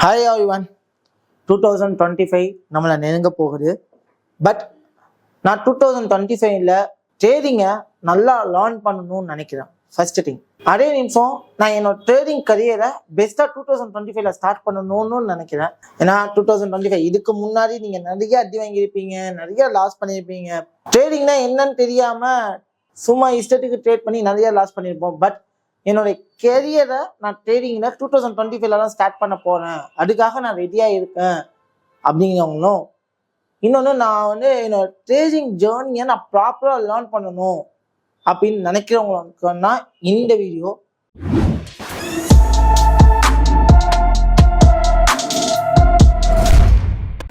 Hi everyone. 2025 நம்மளை நெருங்க போகுது. பட் நான் 2025ல ட்ரேடிங்கை நல்லா லேர்ன் பண்ணணும்னு நினைக்கிறேன். ஃபர்ஸ்ட் திங், அதே நிமிஷம் நான் என்னோட ட்ரேடிங் கரியரை பெஸ்ட்டாக 2025ல ஸ்டார்ட் பண்ணணும்னு நினைக்கிறேன். ஏன்னா 2025 இதுக்கு முன்னாடி நீங்கள் நிறைய அடி வாங்கியிருப்பீங்க, நிறைய லாஸ் பண்ணியிருப்பீங்க. ட்ரேடிங்னா என்னன்னு தெரியாமல் சும்மா இஷ்டத்துக்கு ட்ரேட் பண்ணி நிறைய லாஸ் பண்ணியிருப்போம். பட் என்னோடைய கெரியரை நான் ட்ரேடிங்கில் 2025ல தான் ஸ்டார்ட் பண்ண போகிறேன், அதுக்காக நான் ரெடியாக இருக்கேன் அப்படிங்கிறவங்களும், இன்னொன்று நான் என்னோட ட்ரேடிங் ஜேர்னியை நான் ப்ராப்பராக லேர்ன் பண்ணணும் அப்படின்னு நினைக்கிறவங்களுக்குன்னா இந்த வீடியோ.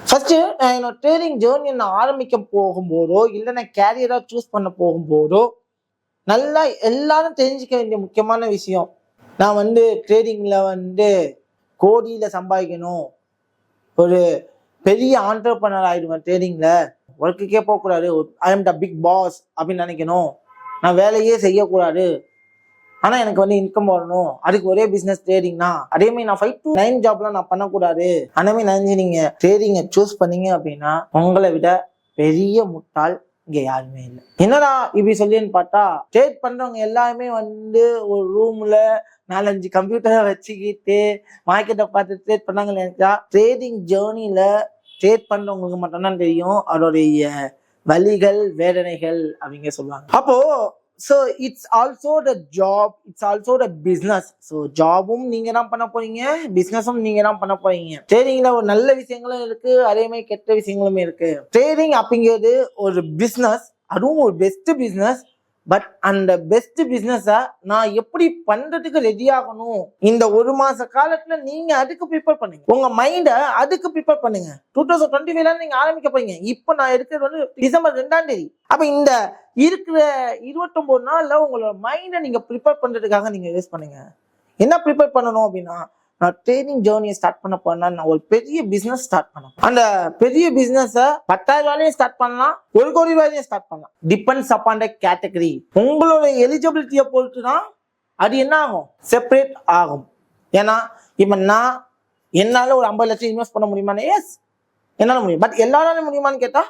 ஃபர்ஸ்ட்டு நான் என்னோட ட்ரேடிங் ஜேர்னியை நான் ஆரம்பிக்க போகும்போதோ இல்லை நான் கேரியராக சூஸ் பண்ண போகும்போதோ நல்லா எல்லாரும் தெரிஞ்சுக்க வேண்டிய முக்கியமான விஷயம், நான் ட்ரேடிங்கில் கோடியில் சம்பாதிக்கணும், ஒரு பெரிய ஆண்டர்பனர் ஆகிடுவேன், ட்ரேடிங்கில் ஒர்க்குக்கே போகக்கூடாது, I am the big boss அப்படின்னு நினைக்கணும், நான் வேலையே செய்யக்கூடாது, ஆனால் எனக்கு இன்கம் வரணும், அதுக்கு ஒரே பிஸ்னஸ் ட்ரேடிங் தான், அதேமாதிரி நான் 5 to 9 ஜாப்லாம் நான் பண்ணக்கூடாது, அந்தமாதிரி நினைச்சு நீங்கள் ட்ரேடிங்கை சூஸ் பண்ணீங்க அப்படின்னா உங்களை விட பெரிய முட்டாள் இங்க யாருமே இல்லை. என்னடா இப்படி சொல்லின்னு பார்த்தா, ட்ரேட் பண்றவங்க எல்லாருமே ஒரு ரூம்ல 4-5 கம்ப்யூட்டரை வச்சுக்கிட்டு மார்க்கெட்டை பார்த்து ட்ரேட் பண்ணாங்கன்னு நினைச்சா, ட்ரேடிங் ஜேர்னில ட்ரேட் பண்றவங்களுக்கு மட்டும்தான் தெரியும் அதோடைய வலிகள் வேதனைகள் அப்படிங்க சொல்லுவாங்க. அப்போ so it's also the job, it's also the business. So ஜாபும் நீங்க தான் பண்ண போறீங்க, பிஸ்னஸும் நீங்க தான் பண்ண போறீங்க. ட்ரேடிங்ல ஒரு நல்ல விஷயங்களும் இருக்கு, அதே மாதிரி கெட்ட விஷயங்களுமே இருக்கு. ட்ரேடிங் அப்படிங்கிறது ஒரு பிஸ்னஸ், அதுவும் ஒரு பெஸ்ட் பிஸ்னஸ். பட் அந்த பெஸ்ட் பிஸ்னஸை நான் எப்படி பண்றதுக்கு ரெடி ஆகணும், இந்த ஒரு மாச காலத்துல நீங்க அதுக்கு ப்ரிப்பேர் பண்ணுங்க, உங்க மைண்டை அதுக்கு ப்ரிப்பேர் பண்ணுங்க. 2025ல நீங்க ஆரம்பிக்க போறீங்க. இப்போ நான் இருக்கிறது டிசம்பர் 2ஆம் தேதி. அப்ப இந்த இருக்கிற 29 நாள்ல உங்களோட மைண்டை நீங்க ப்ரிப்பேர் பண்றதுக்காக நீங்க யூஸ் பண்ணுங்க. என்ன ப்ரிப்பேர் பண்ணணும் அப்படின்னா, நான் ட்ரேடிங் ஜேர்னியை ஸ்டார்ட் பண்ண போனா நான் ஒரு பெரிய பிசினஸ் ஸ்டார்ட் பண்ணணும். அந்த பெரிய பிசினஸை 10,000 ரூபாயிலையும் ஸ்டார்ட் பண்ணலாம், 1 கோடி ரூபாயிலையும் ஸ்டார்ட் பண்ணலாம். Depends upon the category. உங்களோட எலிஜிபிலிட்டியை பொறுத்து தான் அது என்ன ஆகும், செப்பரேட் ஆகும். ஏன்னா இப்ப நான் என்னால ஒரு 50 லட்சம் இன்வெஸ்ட் பண்ண முடியுமா? எஸ், என்னால முடியும். பட் எல்லாராலும் முடியுமான்னு கேட்டா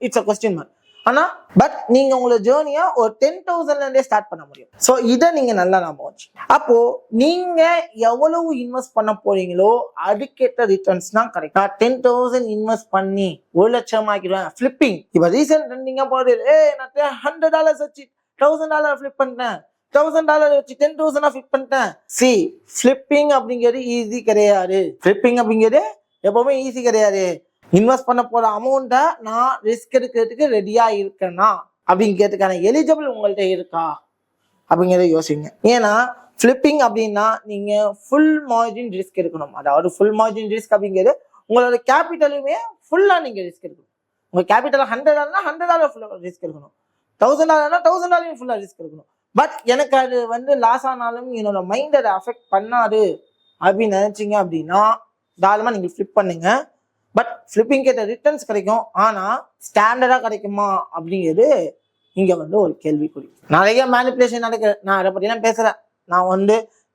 இட்ஸ் அ கொஸ்டின் மார்க். ஆனா பட் நீங்க உங்களோட ஜேர்னியா ஒரு 10,000ல இருந்தே ஸ்டார்ட் பண்ண முடியும். ஸோ இதை நீங்க நல்லா ஞாபகம் வச்சு, அப்போ நீங்க எவ்வளவு இன்வெஸ்ட் பண்ண போறீங்களோ அதுக்கேற்ற ரிட்டர்ன்ஸ் தான் கிடைக்கும். நான் 10,000 இன்வெஸ்ட் பண்ணி 1 லட்சம் ஆக்கிடுவேன். ஃபிளிப்பிங் இப்ப ரீசெண்ட் ட்ரெண்டிங்கா போறது, நான் $100 வச்சு $1,000 ஃபிளிப் பண்ணிட்டேன், $1,000 வச்சு 10,000 ஃபிளிப் பண்ணிட்டேன். சி, ஃபிளிப்பிங் அப்படிங்கிறது ஈஸி கிடையாது. ஃபிளிப்பிங் அப்படிங்கிறது எப்பவுமே ஈஸி கிடையாது. இன்வெஸ்ட் பண்ண போற அமௌண்ட்டை நான் ரிஸ்க் எடுக்கிறதுக்கு ரெடியா இருக்கேன்னா அப்படிங்கிறதுக்கான எலிஜிபிள் உங்கள்கிட்ட இருக்கா அப்படிங்கிறத யோசிங்க. ஏன்னா ஃபிளிப்பிங் அப்படின்னா நீங்க ஃபுல் மார்ஜின் ரிஸ்க் எடுக்கணும். அதாவது ஃபுல் மார்ஜின் ரிஸ்க் அப்படிங்கிறது உங்களோட கேபிட்டலுமே ஃபுல்லா நீங்க ரிஸ்க் எடுக்கணும். உங்க கேபிட்டல் $100 $100 ஃபுல்லா ரிஸ்க் எடுக்கணும், $1,000 $1,000 ஃபுல்லா ரிஸ்க் எடுக்கணும். பட் எனக்கு அது லாஸ் ஆனாலும் என்னோட மைண்ட் அதை அஃபெக்ட் பண்ணாது அப்படின்னு நினைச்சீங்க அப்படின்னா தாராளமா நீங்க ஃபிளிப் பண்ணுங்க. பட் ஃபிளிப்பிங் கேட்ட ரிட்டர்ன்ஸ் கிடைக்கும், ஆனா ஸ்டாண்டர்டா கிடைக்குமா அப்படிங்கிறது இங்க ஒரு கேள்விக்குறி. நிறைய மேனிபுலேஷன் நடக்குது, நான் அதை பத்தி எல்லாம் பேசுறேன். நான்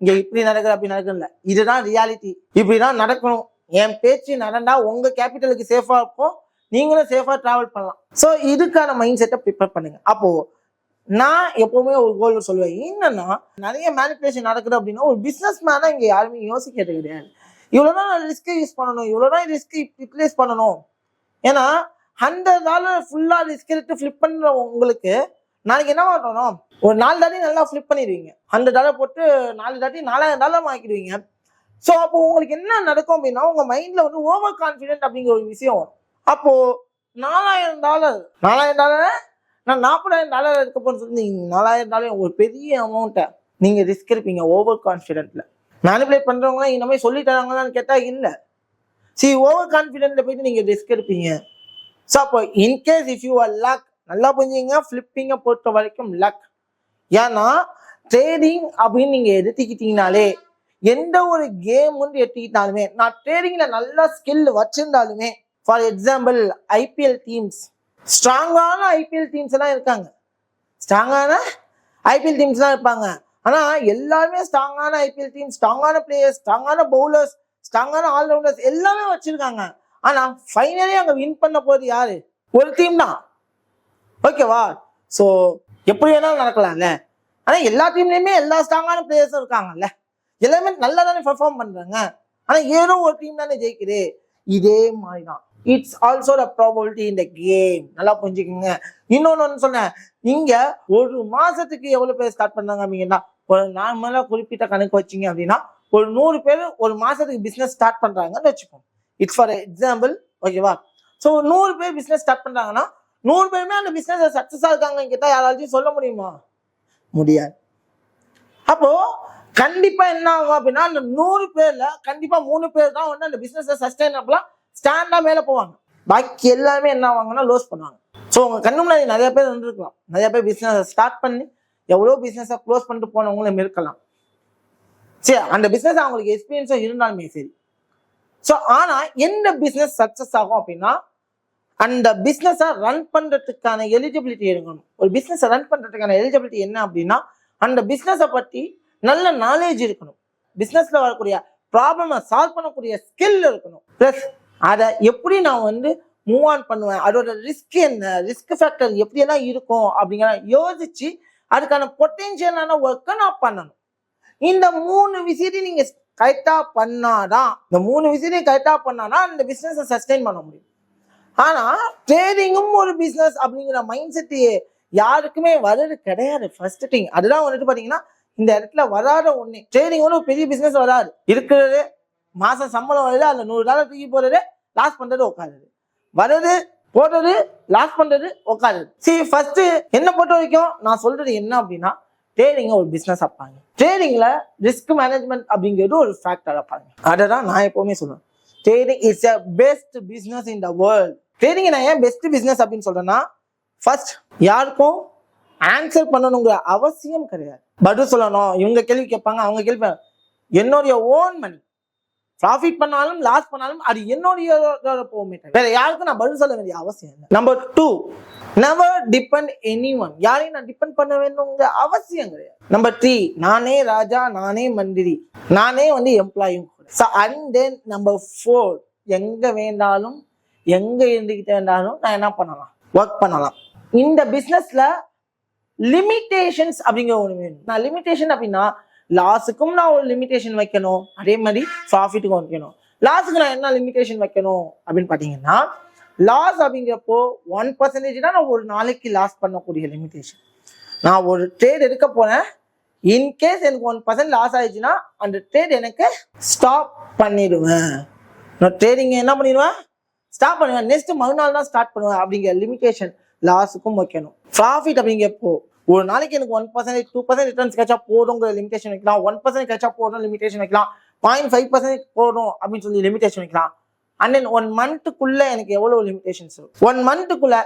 இங்க இப்படி நடக்குது அப்படி நடக்குதுல்ல, இதுதான் ரியாலிட்டி, இப்படிதான் நடக்கணும். என் பேச்சு நடந்தா உங்க கேபிட்டலுக்கு சேஃபா இருக்கும், நீங்களும் சேஃபா டிராவல் பண்ணலாம். ஸோ இதுக்கான மைண்ட் செட்டை ப்ரிப்பேர் பண்ணுங்க. அப்போ நான் எப்பவுமே ஒரு கோல் சொல்லுவேன், என்னன்னா நிறைய மேனிபுலேஷன் நடக்குது அப்படின்னா ஒரு பிசினஸ் மேனா இங்க யாருமே யோசிக்கிறது கிடையாது. இவ்வளவுதான் ரிஸ்க் யூஸ் பண்ணணும், இவ்வளவுதான் ரிஸ்க் யூட்டிலைஸ் பண்ணணும். ஏன்னா $100 ஃபுல்லா ரிஸ்க் எடுத்து ஃபிளிப் பண்ற உங்களுக்கு நாளைக்கு என்ன பண்ணணும், ஒரு 4 தாட்டி நல்லா ஃபிளிப் பண்ணிடுவீங்க. $100 போட்டு 4 தாட்டி $4,000 ஆக்கிடுவீங்க. ஸோ அப்போ உங்களுக்கு என்ன நடக்கும் அப்படின்னா, உங்க மைண்ட்ல ஓவர் கான்ஃபிடென்ட் அப்படிங்கிற ஒரு விஷயம் வரும். அப்போ $4,000 நான் $40,000 இருக்க போன்னு சொல்லி $4,000 ஒரு பெரிய அமௌண்ட்டை நீங்க ரிஸ்க் எடுப்பீங்க ஓவர் கான்ஃபிடென்ட்ல. மேனிபுலேட் பண்றவங்களாம் இந்த மாதிரி சொல்லி தராங்களான்னு கேட்டா இல்ல. ஓவர் கான்ஃபிடென்ட்ல போயிட்டு நீங்க ரிஸ்க் எடுப்பீங்க. ஸோ அப்போ in case if you are luck, நல்லா புரிஞ்சுங்க, ஃபிளிப்பிங்கை பொறுத்த வரைக்கும் லக். ஏன்னா ட்ரேடிங் அப்படின்னு நீங்க எடுத்துக்கிட்டீங்கனாலே, எந்த ஒரு கேம் எடுத்துக்கிட்டாலுமே, நான் ட்ரேடிங்ல நல்லா ஸ்கில் வச்சிருந்தாலுமே, ஃபார் எக்ஸாம்பிள் ஐபிஎல் டீம்ஸ், ஸ்ட்ராங்கான ஐபிஎல் டீம்ஸ் எல்லாம் இருக்காங்க, ஸ்ட்ராங்கான ஐபிஎல் டீம்ஸ் தான் இருப்பாங்க. ஆனா எல்லாருமே ஸ்ட்ராங்கான ஐபிஎல் டீம், ஸ்ட்ராங்கான பிளேயர்ஸ், ஸ்ட்ராங்கான பவுலர்ஸ், ஸ்ட்ராங்கான ஆல்ரவுண்டர்ஸ் எல்லாமே வச்சிருக்காங்க. ஆனா ஃபைனலி அங்க வின் பண்ண போறது யாரு? ஒரு டீம் தான். ஓகேவா? ஸோ எப்படி வேணாலும் நடக்கலாம்ல. ஆனா எல்லா டீம்லயுமே எல்லா ஸ்ட்ராங்கான பிளேயர்ஸும் இருக்காங்கல்ல. எல்லாமே நல்லா தானே பெர்ஃபார்ம் பண்றாங்க. ஆனா ஏதோ ஒரு டீம் தானே ஜெயிக்குது. இதே மாதிரி தான் it's also the probability in the game. நல்லா புரிஞ்சுக்கோங்க. இன்னொன்னு சொன்னேன், நீங்க ஒரு மாசத்துக்கு எவ்வளவு பேர் ஸ்டார்ட் பண்றாங்க அப்படின்னா, ஒரு நார்மலா குறிப்பிட்ட கணக்கு வச்சிங்க அப்படின்னா ஒரு 100 பேர் ஒரு மாசத்துக்கு பிசினஸ் ஸ்டார்ட் பண்றாங்கன்னு வச்சுக்கோங்க. It's for example. ஓகேவா? ஸோ 100 பேர் பிசினஸ் ஸ்டார்ட் பண்றாங்கன்னா 100 பேருமே அந்த பிசினஸ் சக்சஸா இருக்காங்க கேட்டா யாராச்சும் சொல்ல முடியுமா? முடியாது. அப்போ கண்டிப்பா என்ன ஆகும் அப்படின்னா, அந்த 100 பேர்ல கண்டிப்பா 3 பேர் தான் வந்து அந்த பிசினஸ் சஸ்டைனபிளா ஸ்டாண்டா மேல போவாங்க. பாக்கி எல்லாருமே என்ன ஆவாங்கன்னா லோஸ் பண்ணுவாங்க. ஸோ உங்க கண்ணு முன்னாடி நிறைய பேர் இருந்திருக்கலாம். நிறைய பேர் பிசினஸ் ஸ்டார்ட் பண்ணி எவ்வளவு பிசினஸை க்ளோஸ் பண்ணிட்டு போனவங்களும் இருக்கலாம். சரி, அந்த பிசினஸ் அவங்களுக்கு எக்ஸ்பீரியன்ஸும் இருந்தாலுமே சரி. ஸோ ஆனா எந்த பிசினஸ் சக்சஸ் ஆகும் அப்படின்னா, அந்த பிசினஸை ரன் பண்றதுக்கான எலிஜிபிலிட்டி இருக்கணும். ஒரு பிசினஸை ரன் பண்றதுக்கான எலிஜிபிலிட்டி என்ன அப்படின்னா, அந்த பிசினஸை பத்தி நல்ல நாலேஜ் இருக்கணும். பிசினஸ்ல வரக்கூடிய ப்ராப்ளமை சால்வ் பண்ணக்கூடிய ஸ்கில் இருக்கணும். பிளஸ் அதை எப்படி நான் வந்து மூவ் ஆன் பண்ணுவேன், அதோட ரிஸ்க் என்ன, ரிஸ்க் ஃபேக்டர் எப்படியெல்லாம் இருக்கும் அப்படிங்கிற யோசிச்சு அதுக்கான பொட்டென்ஷியலான ஒர்க்கை நான் பண்ணணும். இந்த 3 விஷயத்தையும் நீங்க கரெக்டா பண்ணாதான், அந்த பிசினஸை சஸ்டெயின் பண்ண முடியும். ஆனா ட்ரேடிங்கும் ஒரு பிசினஸ் அப்படிங்கிற மைண்ட் செட் யாருக்குமே வர்றது கிடையாது. ஃபர்ஸ்ட் திங் அதுதான் வந்துட்டு பாத்தீங்கன்னா இந்த இடத்துல வராத ஒண்ணு. ட்ரேடிங் ஒரு பெரிய பிசினஸ் வராது. இருக்கிறது மாசம் சம்பளம் வருது, அந்த $100 தூக்கி போறது, லாஸ் பண்றது உட்காருது, வருது போடுறது, லாஸ் பண்றது உட்காருது. சரி, ஃபர்ஸ்ட் என்ன பொறுத்த வரைக்கும் நான் சொல்றது என்ன அப்படின்னா, ட்ரேடிங் ஒரு பிசினஸ் அப்பாங்க. ட்ரேடிங்ல ரிஸ்க் மேனேஜ்மெண்ட் அப்படிங்கிறது ஒரு ஃபேக்டர் அப்பாங்க. அதை தான் நான் எப்பவுமே சொல்லுவேன். Trading is a best business in the world. Trading நான் ஏன் பெஸ்ட் பிசினஸ் அப்படின்னு சொல்றேன்னா, ஃபர்ஸ்ட் யாருக்கும் ஆன்சர் பண்ணணுங்கிற அவசியம் கிடையாது. பதில் சொல்லணும். இவங்க கேள்வி கேட்பாங்க, அவங்க கேள்வி. என்னுடைய ஓன் மணி, ப்ராஃபிட் பண்ணாலும் லாஸ் பண்ணாலும் அது என்னுடைய போகுமே, வேற யாருக்கும் நான் பதில் சொல்ல வேண்டிய அவசியம் இல்லை. Number 2, never depend anyone. யாரையும் நான் டிபெண்ட் பண்ண வேணுங்கிற அவசியம் கிடையாது. நம்பர் 3, நானே ராஜா, நானே மந்திரி, நானே வந்து எம்ப்ளாயும். அண்ட் தென் நம்பர் 4, எங்க வேண்டாலும் எங்க இருந்துகிட்டு வேண்டாலும் நான் என்ன பண்ணலாம், ஒர்க் பண்ணலாம். இந்த பிசினஸ்ல லிமிடேஷன்ஸ் அப்படிங்கிற ஒண்ணு வேணும். நான் லிமிடேஷன் அப்படின்னா லாஸுக்கும் நான் ஒரு லிமிடேஷன் வைக்கணும், அதே மாதிரி ப்ராஃபிட்டுக்கும் வைக்கணும். லாஸுக்கு நான் என்ன லிமிடேஷன் வைக்கணும் அப்படின்னு பாத்தீங்கன்னா, லாஸ் அப்படிங்கிறப்போ 1% தான் நான் ஒரு நாளைக்கு லாஸ் பண்ணக்கூடிய லிமிடேஷன். நான் ஒரு ட்ரேட் எடுக்க போனேன், இன்கேஸ் எனக்கு 1% லாஸ் ஆயிடுச்சுன்னா அந்த ட்ரேட் எனக்கு ஸ்டாப் பண்ணிடுவேன். நான் ட்ரேடிங் என்ன பண்ணிடுவேன், ஸ்டாப் பண்ணுவேன். நெக்ஸ்ட் மறுநாள் தான் ஸ்டார்ட் பண்ணுவேன் அப்படிங்கிற லிமிடேஷன் லாஸுக்கும் வைக்கணும். ப்ராஃபிட் அப்படிங்கிறப்போ ஒரு நாளைக்கு எனக்கு 1%, 2% ரிட்டர்ன்ஸ் கிடைச்சா போதுங்கிற லிமிடேஷன் வைக்கலாம். 1% கிடைச்சா போதும் லிமிடேஷன் வைக்கலாம். 0.5% போதும் அப்படின்னு சொல்லி லிமிடேஷன் வைக்கலாம். அண்ட் தென் 1 மந்த்துக்குள்ள எனக்கு எவ்வளவு லிமிடேஷன்ஸ், 1 மந்த்துக்குள்ள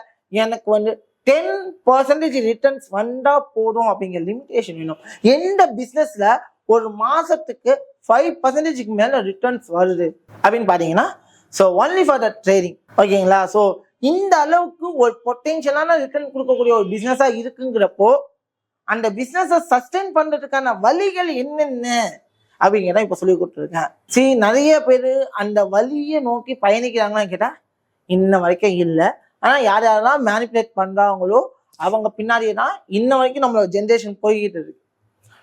எனக்கு வந்து 10% ரிட்டர்ன்ஸ் வந்தா போதும் அப்படிங்கிற லிமிடேஷன் வேணும். எந்த பிசினஸ்ல ஒரு மாசத்துக்கு 5% மேல ரிட்டர்ன்ஸ் வருது அப்படின்னு பாத்தீங்கன்னா, so only for the trading. ஓகேங்களா? ஸோ இந்த அளவுக்கு ஒரு பொட்டென்ஷியலான ரிட்டர்ன் கொடுக்கக்கூடிய ஒரு பிசினஸா இருக்குங்கிறப்போ அந்த பிசினஸை சஸ்டெயின் பண்றதுக்கான வழிகள் என்னென்ன அப்படிங்கிறத இப்ப சொல்லி கொடுத்துருக்கேன். சரி, நிறைய பேர் அந்த வழியை நோக்கி பயணிக்கிறாங்கன்னு கேட்டா இன்ன வரைக்கும் இல்லை. ஆனா யார் யாரெல்லாம் மேனிபுலேட் பண்றாங்களோ அவங்க பின்னாடியே தான் இன்ன வரைக்கும் நம்மளோட ஜென்ரேஷன் போய்கிட்டு இருக்கு.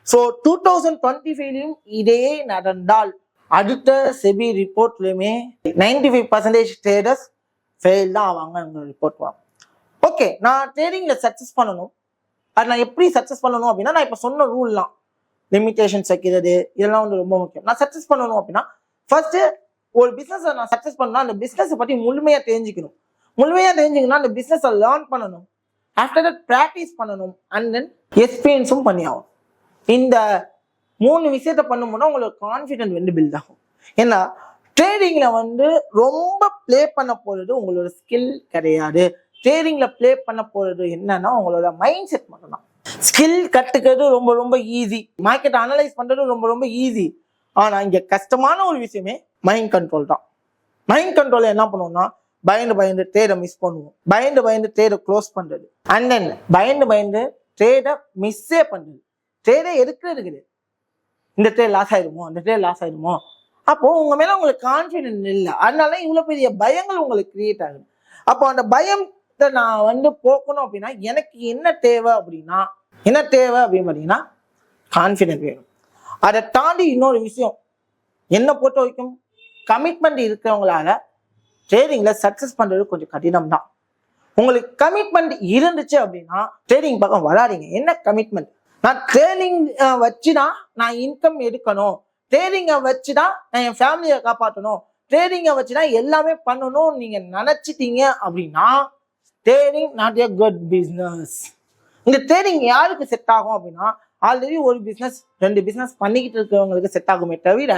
ஸோ 2025 இதே நடந்தால் அடுத்த செபி ரிப்போர்ட்லயுமே 95% ட்ரேடர்ஸ் ஃபெயில் தான் ஆவாங்க ரிப்போர்ட் வரும். ஓகே, நான் ட்ரேடிங்ல சக்சஸ் பண்ணணும். அது நான் எப்படி சக்சஸ் பண்ணணும் அப்படின்னா, நான் இப்ப சொன்ன ரூல்லாம் லிமிடேஷன்ஸ் வைக்கிறது இதெல்லாம் வந்து ரொம்ப முக்கியம். நான் சக்சஸ் பண்ணணும் அப்படின்னா ஃபர்ஸ்ட் ஒரு பிசினஸ் நான் சக்சஸ் பண்ணணும், அந்த பிசினஸ் பத்தி முழுமையா தெரிஞ்சுக்கணும். அந்த பிசினஸ் லேர்ன் பண்ணணும். ஆஃப்டர் தட் பிராக்டிஸ் பண்ணணும். அண்ட் தென் எக்ஸ்பீரியன்ஸும் பண்ணி ஆகும். இந்த 3 விஷயத்த பண்ணும்போது உங்களுக்கு கான்ஃபிடென்ட் வந்து பில்ட் ஆகும். ஏன்னா ட்ரேடிங்ல வந்து ரொம்ப பிளே பண்ண போறது உங்களோட ஸ்கில் கிடையாது. ட்ரேடிங்ல பிளே பண்ண போறது என்னன்னா உங்களோட மைண்ட் செட் மட்டும்தான். ஸ்கில் கத்துக்கிறது ரொம்ப ரொம்ப ஈஸி, மார்க்கெட் அனலைஸ் பண்றது ரொம்ப ரொம்ப ஈஸி. ஆனா இங்க கஷ்டமான ஒரு விஷயமே மைண்ட் கண்ட்ரோல் தான். மைண்ட் கண்ட்ரோல் என்ன பண்ணுவோம்னா, பயந்து ட்ரேடை மிஸ் பண்ணுவோம், பயந்து ட்ரேடை க்ளோஸ் பண்றது, அண்ட் தென் பயந்து ட்ரேடை மிஸ்ஸே பண்றது. ட்ரேடே எடுக்கிறது கிடையாது. இந்த ட்ரேட் லாஸ் ஆயிடுமோ, அந்த ட்ரேட் லாஸ் ஆயிடுமோ அப்போ உங்க மேல உங்களுக்கு கான்ஃபிடென்ட் இல்லை, அதனால இவ்வளவு பெரிய பயங்கள் உங்களுக்கு கிரியேட் ஆகுது. அப்போ அந்த பயத்தை நான் போக்கணும் அப்படின்னா எனக்கு என்ன தேவை அப்படின்னு பாத்தீங்கன்னா கான்ஃபிடென்ட் வேணும். அதை தாண்டி இன்னொரு விஷயம் என்ன பொறுத்த வரைக்கும் கமிட்மெண்ட் இருக்கிறவங்களால ட்ரேடிங்ல சக்சஸ் பண்றது கொஞ்சம் கடினம் தான். உங்களுக்கு கமிட்மெண்ட் இருந்துச்சு அப்படின்னா ட்ரேடிங் பக்கம் வராதீங்க. என்ன கமிட்மெண்ட்? நான் ட்ரேடிங் வச்சுதான் நான் இன்கம் எடுக்கணும், ட்ரேடிங்கை வச்சுதான் நான் என் ஃபேமிலியை காப்பாற்றணும், ட்ரேடிங்கை வச்சுதான் எல்லாமே பண்ணணும் நீங்க நினைச்சிட்டீங்க அப்படின்னா trading not a good business. இந்த ட்ரேடிங் யாருக்கு செட் ஆகும் அப்படின்னா ஆல்ரெடி ஒரு பிஸ்னஸ் 2 பிஸ்னஸ் பண்ணிக்கிட்டு இருக்கிறவங்களுக்கு செட் ஆகுமே தவிர,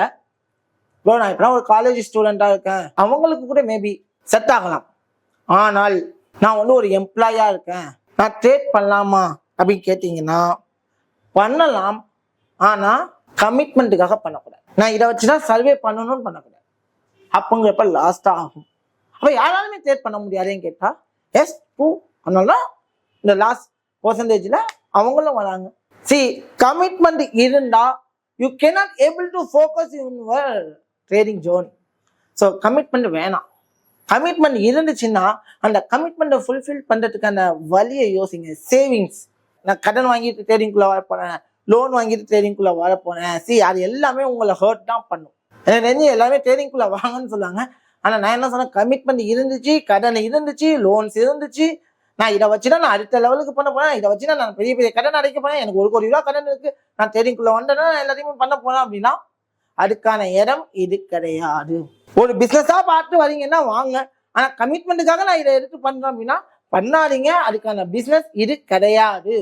நான் இப்போ ஒரு காலேஜ் ஸ்டூடெண்டா இருக்கேன் அவங்களுக்கு கூட மேபி செட் ஆகலாம். ஆனால் நான் ஒரு எம்ப்ளாயா இருக்கேன், நான் ட்ரேட் பண்ணலாமா அப்படின்னு கேட்டீங்கன்னா பண்ணலாம், ஆனா கமிட்மெண்ட்டுக்காக பண்ணக்கூடாது. நான் இதை வச்சுதான் சர்வே பண்ணணும்னு பண்ணக்கூடாது. அப்பங்கிறப்ப லாஸ்டா ஆகும். அப்ப யாராலுமே ட்ரேட் பண்ண முடியாதுன்னு கேட்டா எஸ் டூ, அதனால இந்த லாஸ்ட் பெர்சன்டேஜ்ல அவங்களும் வராங்க. கமிட்மெண்ட் இருந்தா you cannot able to focus in your trading zone. So commitment வேணாம். கமிட்மெண்ட் இருந்துச்சுன்னா அந்த கமிட்மெண்ட்டை ஃபுல்ஃபில் பண்றதுக்கான வழியை யோசிங்க. சேவிங்ஸ், நான் கடன் வாங்கிட்டு ட்ரேடிங்குள்ள வரப்போறேன், லோன் வாங்கிட்டு ட்ரேடிங்குள்ள வரப்போறேன், அது எல்லாமே உங்களை ஹர்ட் தான் பண்ணும். எனக்கு எல்லாமே ட்ரேடிங்குள்ள வாங்கன்னு சொல்லுவாங்க. ஆனா நான் என்ன சொன்னேன், கமிட்மெண்ட் இருந்துச்சு, கடன் இருந்துச்சு, லோன்ஸ் இருந்துச்சு, நான் இதை வச்சுதான் நான் அடுத்த லெவலுக்கு பண்ண போறேன், இதை வச்சுதான் நான் பெரிய பெரிய கடன் அடைக்க போறேன், எனக்கு 1 கோடி ரூபாய் கடன் இருக்கு, நான் ட்ரேடிங்குள்ள வந்தேன்னா எல்லாத்தையுமே பண்ண போறேன் அப்படின்னா அதுக்கான இடம் இது கிடையாது. ஒரு பிசினஸா பார்த்து வரீங்கன்னா வாங்க, ஆனா கமிட்மெண்ட்டுக்காக நான் இதை எடுத்து பண்றேன் அப்படின்னா பண்ணாதீங்க. அதுக்கான பிசினஸ் இது கிடையாது.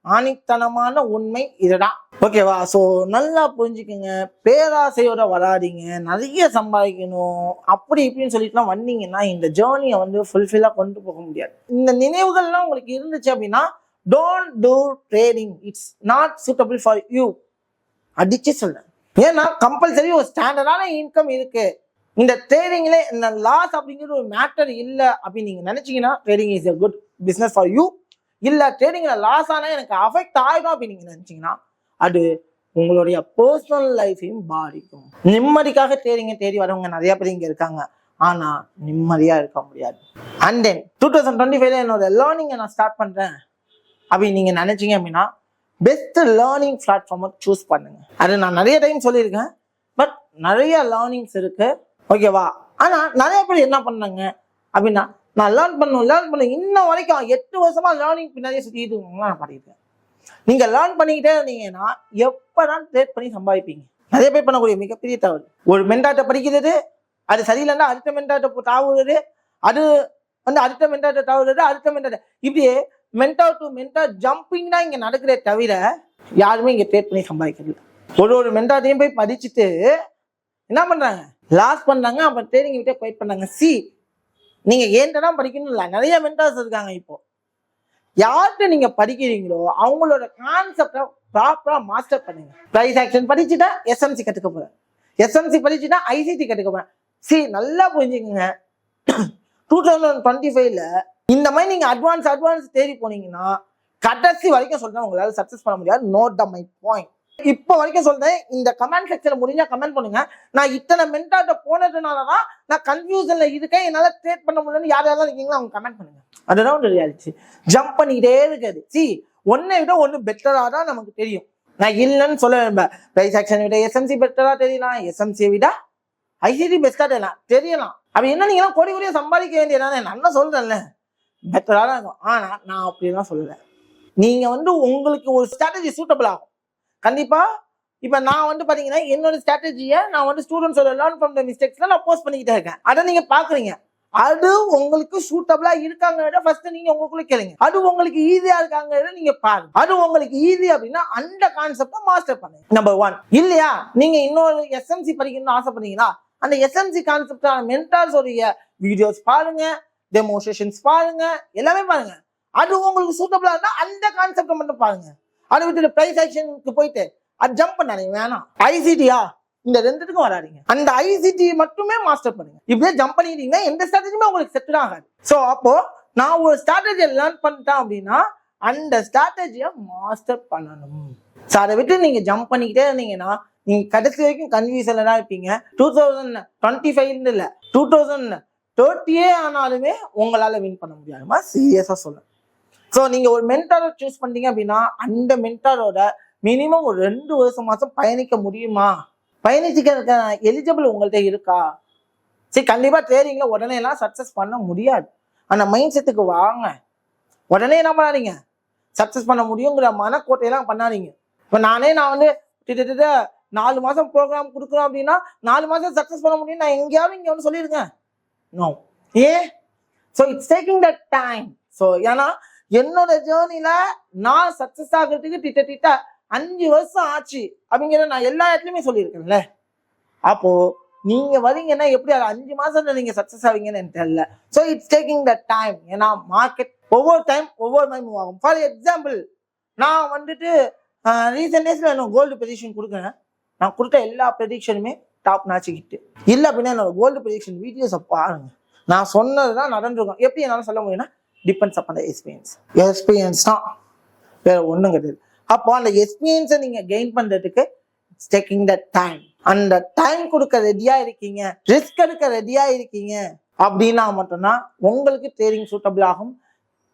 ஆணித்தனமான உண்மை இதுதான். ஓகேவா? ஸோ நல்லா புரிஞ்சுக்குங்க. பேராசையோட வராதிங்க, நிறைய சம்பாதிக்கணும் அப்படி இப்படின்னு சொல்லிட்டுலாம் வந்தீங்கன்னா இந்த ஜேர்னியை ஃபுல்ஃபில்லா கொண்டு போக முடியாது. இந்த நினைவுகள்லாம் உங்களுக்கு இருந்துச்சு அப்படின்னா don't do trading, it's not suitable for you அடிச்சு சொல்றேன். ஏன்னா கம்பல்சரி ஒரு ஸ்டாண்டர்டான இன்கம் இருக்கு. இந்த ட்ரேடிங்ல இந்த லாஸ் அப்படிங்கிற ஒரு மேட்டர் இல்லை அப்படின்னு நீங்க நினைச்சீங்கன்னா trading is a good business for you. இல்ல ட்ரேடிங்ல லாஸ் ஆனா எனக்கு அஃபெக்ட் ஆயிடும் அப்படின்னு நீங்க நினைச்சீங்கன்னா அது உங்களுடைய பர்சனல் லைஃபையும் பாதிக்கும். நிம்மதிக்காக ட்ரேடிங்கை தேடி வரவங்க நிறைய பேர் இங்க இருக்காங்க, ஆனா நிம்மதியா இருக்க முடியாது. அண்ட் தென் 2025 என்னோட லேர்னிங்கை நான் ஸ்டார்ட் பண்றேன் அப்படின்னு நீங்க நினைச்சீங்க அப்படின்னா பெஸ்ட் லேர்னிங் பிளாட்ஃபார்மை சூஸ் பண்ணுங்க. அது நான் நிறைய டைம் சொல்லியிருக்கேன், பட் நிறைய லேர்னிங்ஸ் இருக்கு. ஓகேவா? ஆனா நிறைய பேர் என்ன பண்ணாங்க அப்படின்னா நான் லேர்ன் பண்ண இன்ன வரைக்கும் 8 வருஷமா லேர்னிங் பின்னாடியே சுத்திட்டு நான் பண்ணியிருக்கேன். நீங்க லேர்ன் பண்ணிக்கிட்டே இருந்தீங்கன்னா எப்பதான் ட்ரேட் பண்ணி சம்பாதிப்பீங்க? நிறைய பேர் பண்ணக்கூடிய மிகப்பெரிய தவறு, ஒரு மென்டாட்டை படிக்கிறது, அது சரியில்லைன்னா அடுத்த மென்டாட்டை தாவுறது, அது அடுத்த மென்டாட்டை தாவுறது, அடுத்த மென்டாட்டை, இப்படியே மென்டார் டு மென்டார் ஜம்பிங் தான் இங்க நடக்கிறே தவிர யாருமே இங்க ட்ரேட் பண்ணி சம்பாதிக்கிறது. ஒரு மென்டார்ட்டையும் போய் படிச்சுட்டு என்ன பண்றாங்க, லாஸ் பண்றாங்க, அப்புறம் ட்ரேடிங் விட்டே குவைட் பண்ணாங்க. நீங்க ஏன்டா படிக்கணும் இல்லை, நிறைய மென்டார்ஸ் இருக்காங்க. இப்போ யார்கிட்ட நீங்க படிக்கிறீங்களோ அவங்களோட கான்செப்டை ப்ராப்பரா மாஸ்டர் பண்ணுங்க. பிரைஸ் ஆக்ஷன் படிச்சுட்டா எஸ்எம்சி கத்துக்க போறேன், எஸ்எம்சி படிச்சுட்டா ஐசிடி கத்துக்க போறேன். நல்லா புரிஞ்சுக்கங்க. 2025ல இந்த மாதிரி நீங்க அட்வான்ஸ் தேடி போனீங்கன்னா கடைசி வரைக்கும் சொல்றேன் உங்களால சக்சஸ் பண்ண முடியாது. Note the my point. இப்ப வரைக்கும் சொல்றேன், இந்த கமெண்ட் செக்ஷன்ல முடிஞ்சா கமெண்ட் பண்ணுங்க. நான் இத்தனை மென்டார்ட்ட போனதுனாலதான் நான் கன்ஃபியூஷன்ல இருக்கேன், என்னால ட்ரேட் பண்ண முடியலன்னு யாராவது இருக்கீங்களா அவங்க கமெண்ட் பண்ணுங்க. அதுதான் ஒரு ரியாலிட்டி. ஜம்ப் பண்ணிக்கிட்டே இருக்காது. ஒன்னை விட ஒண்ணு பெட்டரா தான் நமக்கு தெரியும். நான் இல்லைன்னு சொல்ல விரும்பேன். பிரைஸ் ஆக்ஷன் விட எஸ்எம்சி பெட்டரா தெரியலாம், எஸ்எம்சியை விட ஐசிடி பெஸ்டா தெரியலாம். அப்படி என்ன நீங்க கோடி கோடியா சம்பாதிக்க வேண்டியதானே? நான் சொல்றேன்ல பெட்டரா தான் இருக்கும். ஆனா நான் அப்படிதான் சொல்லுறேன். நீங்க உங்களுக்கு ஒரு ஸ்ட்ராட்டஜி சூட்டபிள் ஆகும் கண்டிப்பா. இப்ப நான் பாத்தீங்கன்னா என்னோட ஸ்ட்ராட்டஜியை நான் ஸ்டூடெண்ட்ஸோட லேர்ன் ஃப்ரம் தி மிஸ்டேக்ஸ்ல நான் போஸ்ட் பண்ணிக்கிட்டே இருக்கேன். அதை நீங்க பாக்குறீங்க. அது உங்களுக்கு சூட்டபிளா இருக்காங்க ஃபர்ஸ்ட் நீங்க உங்களுக்குள்ள கேளுங்க. அது உங்களுக்கு ஈஸியா இருக்காங்க நீங்க பாருங்க. அது உங்களுக்கு ஈஸி அப்படின்னா அந்த கான்செப்டை மாஸ்டர் பண்ணுங்க. நம்பர் 1. இல்லையா நீங்க இன்னொரு எஸ்எம்சி படிக்கணும்னு ஆசைப்படுறீங்களா, அந்த எஸ்எம்சி கான்செப்டான மென்டார்ஸோடைய வீடியோஸ் பாருங்க, டெமோன்ஸ்ட்ரேஷன்ஸ் பாருங்க, எல்லாமே பாருங்க. அது உங்களுக்கு சூட்டபிளா இருந்தா அந்த கான்செப்டை மட்டும் பாருங்க. அதை விட்டு பிரைஸ் ஆக்ஷனுக்கு போயிட்டு அது ஜம்ப் பண்ணாதீங்க. வேணாம். ஐசிடியா இந்த 2த்துக்கும் வராதிங்க. அந்த ஐசிடி மட்டுமே மாஸ்டர் பண்ணுங்க. இப்படியே ஜம்ப் பண்ணிட்டீங்கன்னா எந்த ஸ்ட்ராட்டஜியுமே உங்களுக்கு செட் ஆகாது. ஸோ அப்போ நான் ஒரு ஸ்ட்ராட்டஜியை லேர்ன் பண்ணிட்டேன் அப்படின்னா அந்த ஸ்ட்ராட்டஜியை மாஸ்டர் பண்ணணும். ஸோ அதை விட்டு நீங்க ஜம்ப் பண்ணிக்கிட்டே இருந்தீங்கன்னா நீங்க கடைசி வரைக்கும் கன்ஃபியூஷன்ல தான் இருப்பீங்க. 2025 இல்ல 2030 ஆனாலுமே உங்களால வின் பண்ண முடியாதுமா, சீரியஸா சொல்ல. ஸோ நீங்க ஒரு மென்டாரை சூஸ் பண்ணீங்க அப்படின்னா அந்த மென்டாரோட மினிமம் ஒரு 2 வருஷமாச்சும் பயணிக்க முடியுமா, பயணிச்சுக்க எலிஜிபிள் உங்கள்கிட்ட இருக்கா. சரி, கண்டிப்பா ட்ரேடிங்ல உடனே எல்லாம் சக்சஸ் பண்ண முடியாது. அந்த மைண்ட் செட்டுக்கு வாங்க. உடனே என்ன பண்ணாதீங்க, சக்சஸ் பண்ண முடியுங்கிற மனக்கோட்டையெல்லாம் பண்ணாதீங்க. இப்போ நான் வந்து கிட்டத்தட்ட 4 மாசம் ப்ரோக்ராம் கொடுக்குறோம் அப்படின்னா 4 மாசம் சக்சஸ் பண்ண முடியும் நான் எங்கேயாவது இங்க வந்து சொல்லியிருக்கேன்? நோ. ஏன்? So it's taking the time. So ஏன்னா என்னோட ஜேர்னில நான் சக்சஸ் ஆகிறதுக்கு கிட்டத்தட்ட 5 வருஷம் ஆச்சு அப்படிங்கிறத நான் எல்லா இடத்துலையுமே சொல்லியிருக்கேன்ல. அப்போ நீங்க வரீங்கன்னா எப்படி அது 5 மாசத்துல நீங்க சக்சஸ் ஆவீங்கன்னு எனக்கு தெரியல. So it's taking the time. ஏன்னா மார்க்கெட் ஒவ்வொரு டைம் ஒவ்வொரு மாதிரி மூவ் ஆகும். ஃபார் எக்ஸாம்பிள், நான் வந்துட்டு ரீசெண்ட் டேஸ்ல எனக்கு கோல்டு ப்ரெடிக்ஷன் கொடுக்குறேன். நான் கொடுத்த எல்லா ப்ரெடிக்ஷனுமே டாப் நாச்சுக்கிட்டு இல்லை அப்படின்னா என்னோட கோல்டு ப்ரெடிக்ஷன் வீடியோஸை பாருங்க. நான் சொன்னதுதான் நடந்திருக்கும். எப்படி என்னால சொல்ல முடியும்னா depends upon the experience. Experience தான், வேற ஒன்றும் கிடையாது. அப்போ அந்த எக்ஸ்பீரியன்ஸை நீங்க கெயின் பண்றதுக்கு இட்ஸ் டேக்கிங் த டைம். அந்த டைம் கொடுக்க ரெடியா இருக்கீங்க, ரிஸ்க் எடுக்க ரெடியா இருக்கீங்க அப்படின்னா மட்டும்தான் உங்களுக்கு ட்ரேடிங் சூட்டபிள் ஆகும்.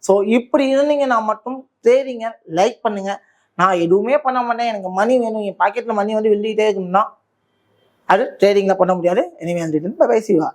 ஸோ இப்படி இருந்தீங்கன்னா மட்டும் ட்ரேடிங்கை லைக் பண்ணுங்க. நான் எதுவுமே பண்ண மாட்டேன், எனக்கு மணி வேணும், என் பாக்கெட்ல மணி வந்து வெளியிட்டே இருக்கணும்னா அது ட்ரேடிங்ல பண்ண முடியாது. எனவே பை சிவா.